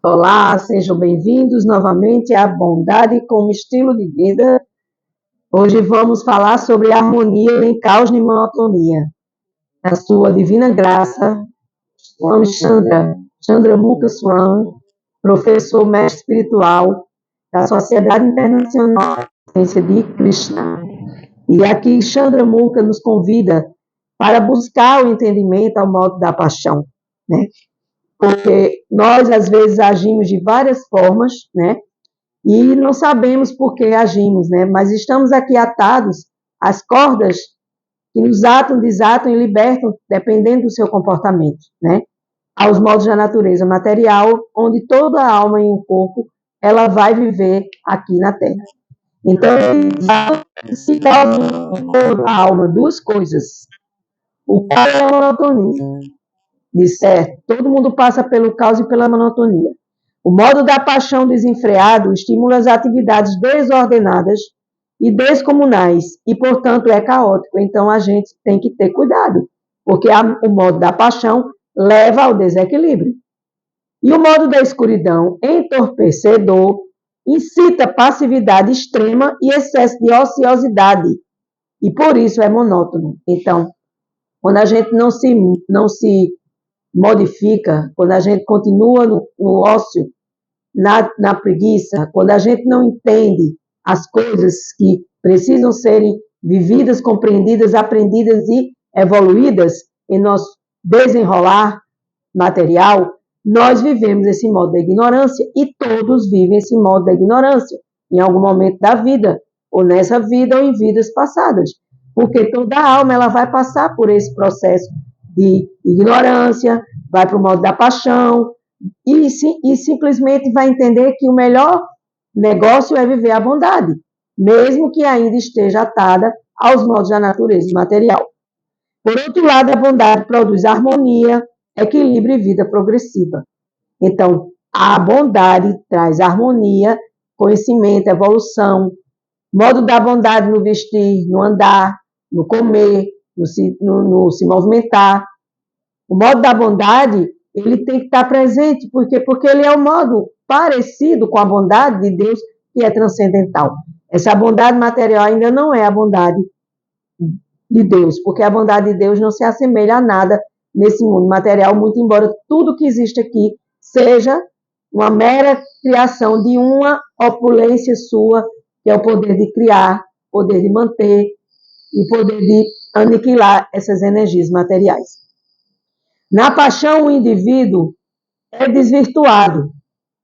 Olá, sejam bem-vindos novamente à Bondade como Estilo de Vida. Hoje vamos falar sobre harmonia em caos e monotonia. Na sua divina graça, Swami Chandramukha Swami, professor mestre espiritual da Sociedade Internacional de Ciência de Krishna. E aqui Chandramukha nos convida para buscar o entendimento ao modo da paixão, né? Porque nós, às vezes, agimos de várias formas, né? E não sabemos por que agimos, né? Mas estamos aqui atados às cordas que nos atam, desatam e libertam, dependendo do seu comportamento, né? Aos modos da natureza material, onde toda a alma em um corpo, ela vai viver aqui na Terra. Então, se causa a alma duas coisas. O caos é a monotonia. De certo, todo mundo passa pelo caos e pela monotonia. O modo da paixão desenfreado estimula as atividades desordenadas e descomunais e, portanto, é caótico. Então, a gente tem que ter cuidado, porque o modo da paixão leva ao desequilíbrio. E o modo da escuridão, entorpecedor, incita passividade extrema e excesso de ociosidade, e por isso é monótono. Então, quando a gente não se modifica, quando a gente continua no ócio, na preguiça, quando a gente não entende as coisas que precisam serem vividas, compreendidas, aprendidas e evoluídas em nosso desenrolar material, nós vivemos esse modo da ignorância e todos vivem esse modo da ignorância em algum momento da vida, ou nessa vida ou em vidas passadas, porque toda alma ela vai passar por esse processo de ignorância, vai para o modo da paixão e simplesmente vai entender que o melhor negócio é viver a bondade, mesmo que ainda esteja atada aos modos da natureza material. Por outro lado, a bondade produz harmonia, equilíbrio e vida progressiva. Então, a bondade traz harmonia, conhecimento, evolução, modo da bondade no vestir, no andar, no comer, no se movimentar. O modo da bondade, ele tem que estar presente, porque ele é um modo parecido com a bondade de Deus, que é transcendental. Essa bondade material ainda não é a bondade de Deus, porque a bondade de Deus não se assemelha a nada nesse mundo material, muito embora tudo que existe aqui seja uma mera criação de uma opulência sua, que é o poder de criar, poder de manter e poder de aniquilar essas energias materiais. Na paixão, o indivíduo é desvirtuado,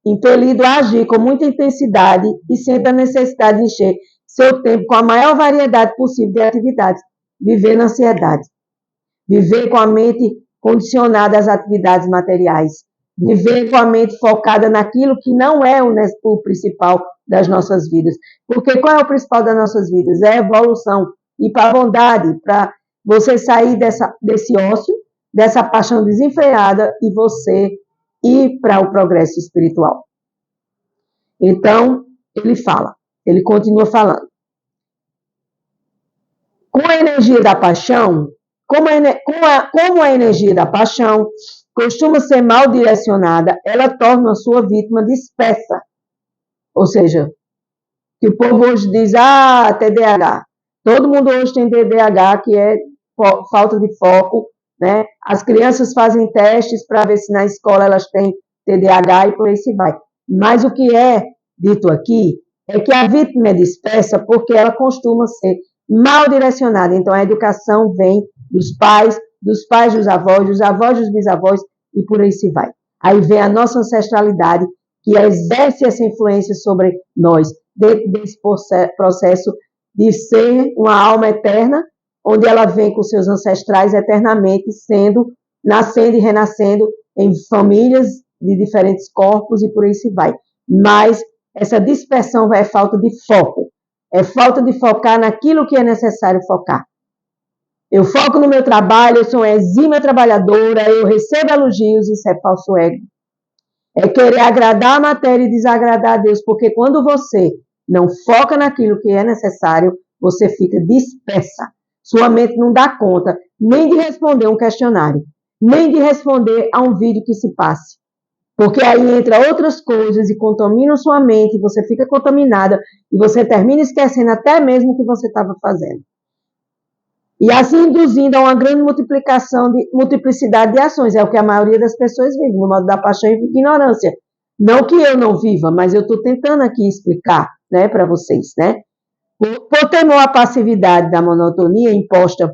impelido a agir com muita intensidade e sente a necessidade de encher seu tempo com a maior variedade possível de atividades, viver na ansiedade, viver com a mente condicionada às atividades materiais, viver com a mente focada naquilo que não é o principal das nossas vidas. Porque qual é o principal das nossas vidas? É a evolução, ir para a bondade, para você sair desse ócio, dessa paixão desenfreada e você ir para o progresso espiritual. Então, ele continua falando. Com a energia da paixão, como a energia da paixão costuma ser mal direcionada, ela torna a sua vítima dispersa. Ou seja, que o povo hoje diz, TDAH. Todo mundo hoje tem TDAH, que é falta de foco, né? As crianças fazem testes para ver se na escola elas têm TDAH e por aí se vai. Mas o que é dito aqui é que a vítima é dispersa porque ela costuma ser mal direcionada. Então, a educação vem dos pais dos avós dos bisavós e por aí se vai. Aí vem a nossa ancestralidade, que exerce essa influência sobre nós, dentro desse processo de ser uma alma eterna, onde ela vem com seus ancestrais eternamente, nascendo e renascendo em famílias de diferentes corpos e por aí se vai. Mas essa dispersão é falta de foco, é falta de focar naquilo que é necessário focar. Eu foco no meu trabalho, eu sou uma exímia trabalhadora, eu recebo elogios, isso é falso ego. É querer agradar a matéria e desagradar a Deus, porque quando você não foca naquilo que é necessário, você fica dispersa. Sua mente não dá conta nem de responder um questionário, nem de responder a um vídeo que se passe. Porque aí entra outras coisas e contaminam sua mente, você fica contaminada e você termina esquecendo até mesmo o que você estava fazendo. E assim induzindo a uma grande multiplicidade de ações. É o que a maioria das pessoas vive, no modo da paixão e ignorância. Não que eu não viva, mas eu estou tentando aqui explicar, né, para vocês, né? Por temor à passividade da monotonia imposta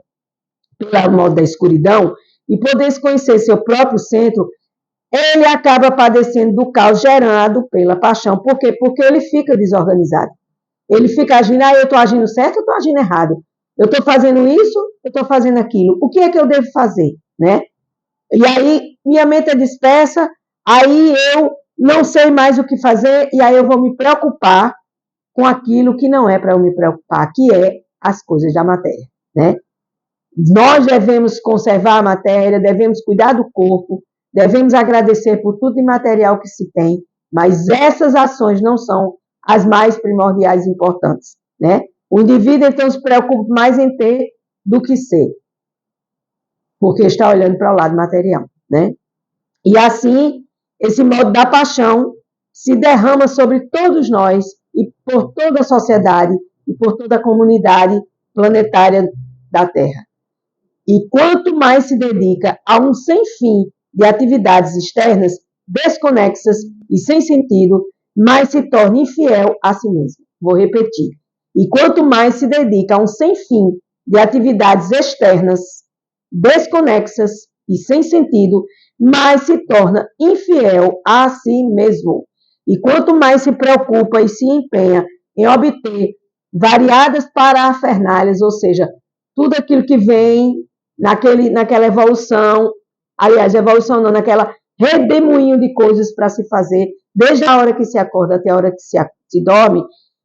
pelo modo da escuridão e por desconhecer seu próprio centro, ele acaba padecendo do caos gerado pela paixão. Por quê? Porque ele fica desorganizado. Ele fica agindo, eu estou agindo certo ou estou agindo errado? Eu estou fazendo isso, eu estou fazendo aquilo. O que é que eu devo fazer, né? E aí, minha mente é dispersa, aí eu não sei mais o que fazer, e aí eu vou me preocupar com aquilo que não é para eu me preocupar, que é as coisas da matéria, né? Nós devemos conservar a matéria, devemos cuidar do corpo, devemos agradecer por tudo de material que se tem, mas essas ações não são as mais primordiais e importantes, né? O indivíduo, então, se preocupa mais em ter do que ser, porque está olhando para o lado material, né? E assim, esse modo da paixão se derrama sobre todos nós e por toda a sociedade e por toda a comunidade planetária da Terra. E quanto mais se dedica a um sem fim de atividades externas, desconexas e sem sentido, mais se torna infiel a si mesmo. Vou repetir. E quanto mais se dedica a um sem fim de atividades externas, desconexas e sem sentido, mais se torna infiel a si mesmo. E quanto mais se preocupa e se empenha em obter variadas parafernalhas, ou seja, tudo aquilo que vem naquela evolução, aliás, evolução não, naquela redemoinho de coisas para se fazer, desde a hora que se acorda até a hora que se dorme,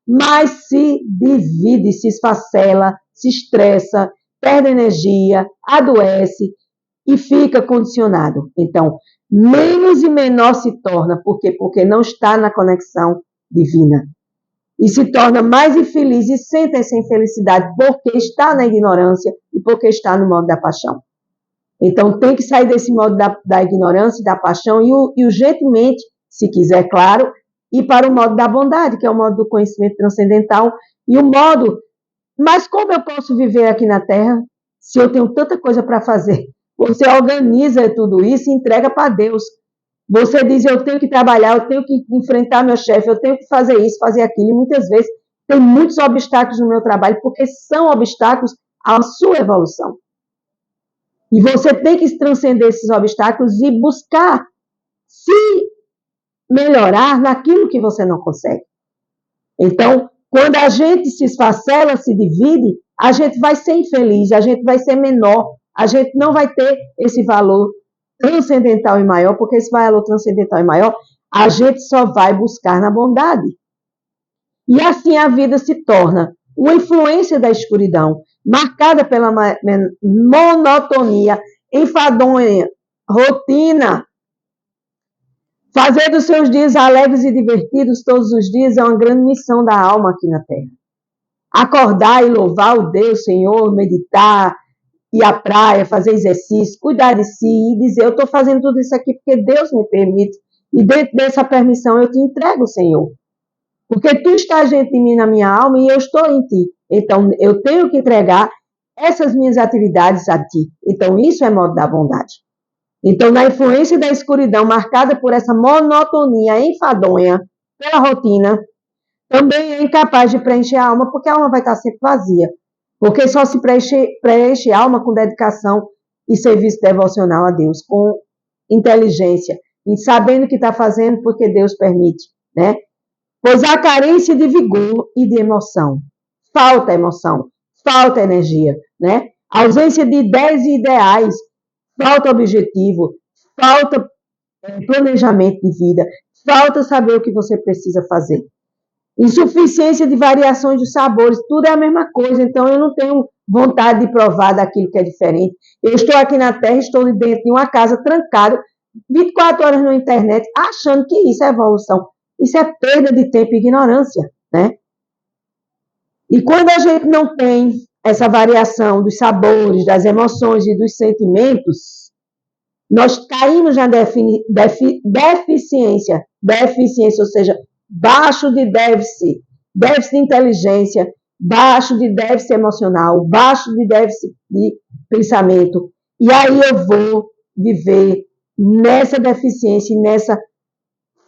mas se divide, se esfacela, se estressa, perde energia, adoece e fica condicionado. Então, menos e menor se torna, por quê? Porque não está na conexão divina. E se torna mais infeliz e sente essa infelicidade porque está na ignorância e porque está no modo da paixão. Então, tem que sair desse modo da ignorância e da paixão e urgentemente, se quiser, claro, ir para o modo da bondade, que é o modo do conhecimento transcendental, e o modo, mas como eu posso viver aqui na Terra se eu tenho tanta coisa para fazer? Você organiza tudo isso e entrega para Deus. Você diz, eu tenho que trabalhar, eu tenho que enfrentar meu chefe, eu tenho que fazer isso, fazer aquilo, e muitas vezes tem muitos obstáculos no meu trabalho, porque são obstáculos à sua evolução. E você tem que transcender esses obstáculos e buscar se melhorar naquilo que você não consegue. Então, quando a gente se esfacela, se divide, a gente vai ser infeliz, a gente vai ser menor, a gente não vai ter esse valor transcendental e maior, porque esse valor transcendental e maior, a gente só vai buscar na bondade. E assim a vida se torna uma influência da escuridão, marcada pela monotonia, enfadonha, rotina. Fazer dos seus dias alegres e divertidos todos os dias é uma grande missão da alma aqui na Terra. Acordar e louvar o Deus, Senhor, meditar, ir à praia, fazer exercício, cuidar de si e dizer, eu estou fazendo tudo isso aqui porque Deus me permite. E dentro dessa permissão eu te entrego, Senhor. Porque tu estás dentro de mim na minha alma e eu estou em ti. Então, eu tenho que entregar essas minhas atividades a ti. Então, isso é modo da bondade. Então, na influência da escuridão, marcada por essa monotonia enfadonha, pela rotina, também é incapaz de preencher a alma, porque a alma vai estar sempre vazia. Porque só se preenche a alma com dedicação e serviço devocional a Deus, com inteligência, e sabendo o que está fazendo porque Deus permite, né? Pois há carência de vigor e de emoção. Falta emoção, falta energia, né? Ausência de ideias e ideais, falta objetivo, falta planejamento de vida, falta saber o que você precisa fazer. Insuficiência de variações de sabores, tudo é a mesma coisa, então eu não tenho vontade de provar daquilo que é diferente. Eu estou aqui na Terra, estou dentro de uma casa trancado, 24 horas na internet, achando que isso é evolução. Isso é perda de tempo e ignorância, né? E quando a gente não tem essa variação dos sabores, das emoções e dos sentimentos, nós caímos na deficiência, ou seja, baixo de déficit de inteligência, baixo de déficit emocional, baixo de déficit de pensamento. E aí eu vou viver nessa deficiência, nessa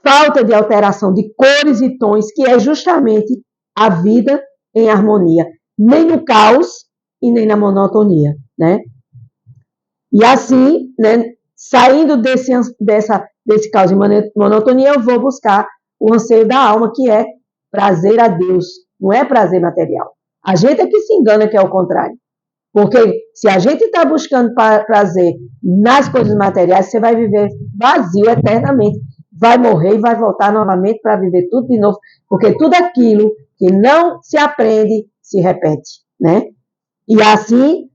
falta de alteração de cores e tons, que é justamente a vida em harmonia, nem no caos e nem na monotonia, né? E assim, né, saindo desse caos e monotonia, eu vou buscar o anseio da alma, que é prazer a Deus, não é prazer material. A gente é que se engana que é o contrário. Porque se a gente está buscando prazer nas coisas materiais, você vai viver vazio eternamente. Vai morrer e vai voltar novamente para viver tudo de novo. Porque tudo aquilo que não se aprende, se repete, né? E assim,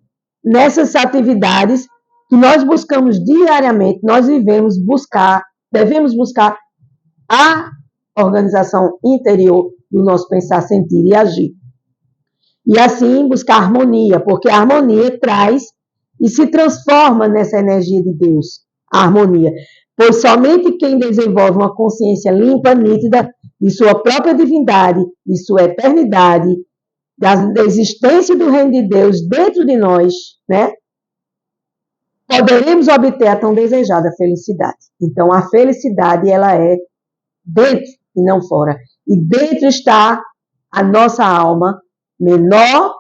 nessas atividades que nós buscamos diariamente, nós devemos buscar a organização interior do nosso pensar, sentir e agir. E assim buscar harmonia, porque a harmonia traz e se transforma nessa energia de Deus, a harmonia. Pois somente quem desenvolve uma consciência limpa, nítida, de sua própria divindade, de sua eternidade, da existência do reino de Deus dentro de nós, né? Poderemos obter a tão desejada felicidade. Então, a felicidade, ela é dentro e não fora. E dentro está a nossa alma menor,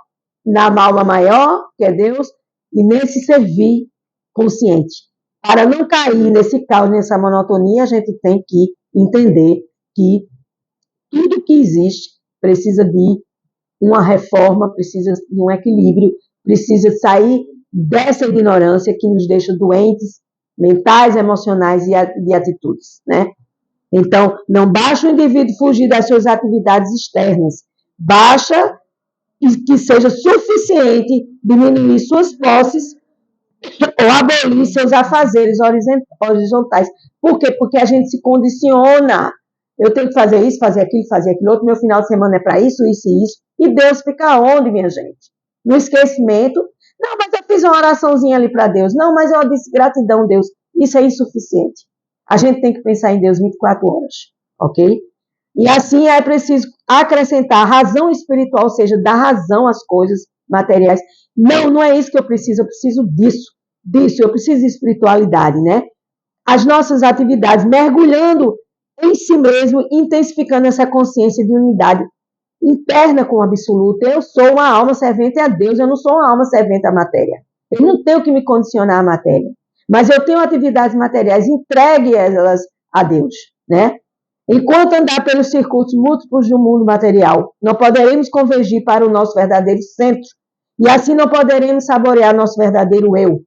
na alma maior, que é Deus, e nesse servir consciente. Para não cair nesse caos, nessa monotonia, a gente tem que entender que tudo que existe precisa de uma reforma, precisa de um equilíbrio, precisa sair dessa ignorância que nos deixa doentes, mentais, emocionais e de atitudes, né? Então, não basta o indivíduo fugir das suas atividades externas, basta que seja suficiente diminuir suas posses ou abolir seus afazeres horizontais. Por quê? Porque a gente se condiciona. Eu tenho que fazer isso, fazer aquilo outro, meu final de semana é para isso, isso e isso. E Deus fica onde, minha gente? No esquecimento. Não, mas eu fiz uma oraçãozinha ali para Deus. Não, mas eu disse gratidão, Deus. Isso é insuficiente. A gente tem que pensar em Deus 24 horas, ok? E assim é preciso acrescentar razão espiritual, ou seja, dar razão às coisas materiais. Não, não é isso que eu preciso disso, eu preciso de espiritualidade, né? As nossas atividades, mergulhando em si mesmo, intensificando essa consciência de unidade interna com o absoluto. Eu sou uma alma servente a Deus, eu não sou uma alma servente à matéria. Eu não tenho que me condicionar à matéria, mas eu tenho atividades materiais, entregue elas a Deus, né? Enquanto andar pelos circuitos múltiplos do mundo material, não poderemos convergir para o nosso verdadeiro centro, e assim não poderemos saborear nosso verdadeiro eu.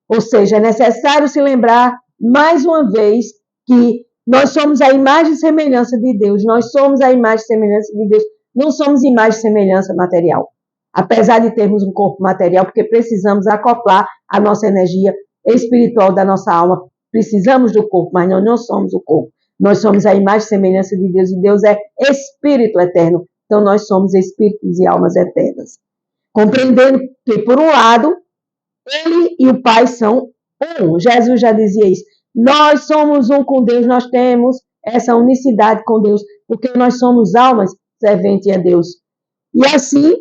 Ou seja, é necessário se lembrar, mais uma vez, que nós somos a imagem e semelhança de Deus, nós somos a imagem e semelhança de Deus, não somos imagem e semelhança material. Apesar de termos um corpo material, porque precisamos acoplar a nossa energia espiritual da nossa alma, precisamos do corpo, mas nós não somos o corpo. Nós somos a imagem e semelhança de Deus, e Deus é espírito eterno. Então, nós somos espíritos e almas eternas. Compreendendo que, por um lado, Ele e o Pai são um. Jesus já dizia isso. Nós somos um com Deus, nós temos essa unicidade com Deus, porque nós somos almas serventes a Deus. E assim,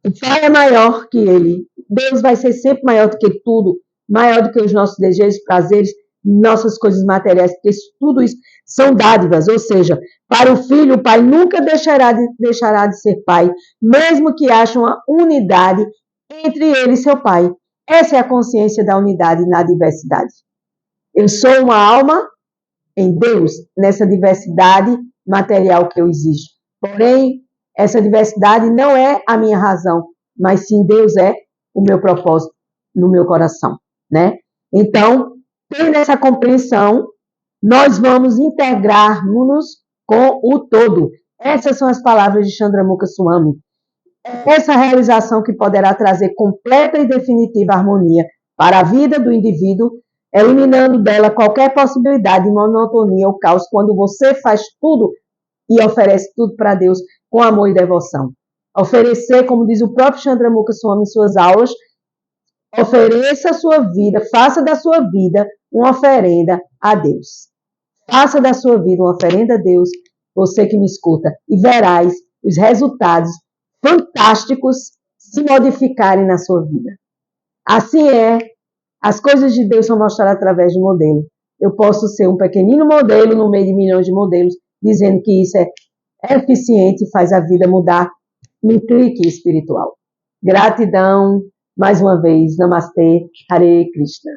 o Pai é maior que Ele. Deus vai ser sempre maior do que tudo, maior do que os nossos desejos, prazeres, nossas coisas materiais, porque tudo isso são dádivas, ou seja, para o filho, o pai nunca deixará de ser pai, mesmo que haja uma unidade entre ele e seu pai. Essa é a consciência da unidade na diversidade. Eu sou uma alma em Deus, nessa diversidade material que eu exijo. Porém, essa diversidade não é a minha razão, mas sim Deus é o meu propósito no meu coração, né? Então, tendo essa compreensão, nós vamos integrar-nos com o todo. Essas são as palavras de Chandramukha Swami. Essa realização que poderá trazer completa e definitiva harmonia para a vida do indivíduo, eliminando dela qualquer possibilidade de monotonia ou caos, quando você faz tudo e oferece tudo para Deus com amor e devoção. Oferecer, como diz o próprio Chandramukha Swami em suas aulas, ofereça a sua vida, faça da sua vida uma oferenda a Deus. Faça da sua vida uma oferenda a Deus, você que me escuta, e verás os resultados fantásticos se modificarem na sua vida. Assim é, as coisas de Deus são mostradas através de modelo. Eu posso ser um pequenino modelo no meio de milhões de modelos, dizendo que isso é eficiente e faz a vida mudar num clique espiritual. Gratidão, mais uma vez. Namastê, Hare Krishna.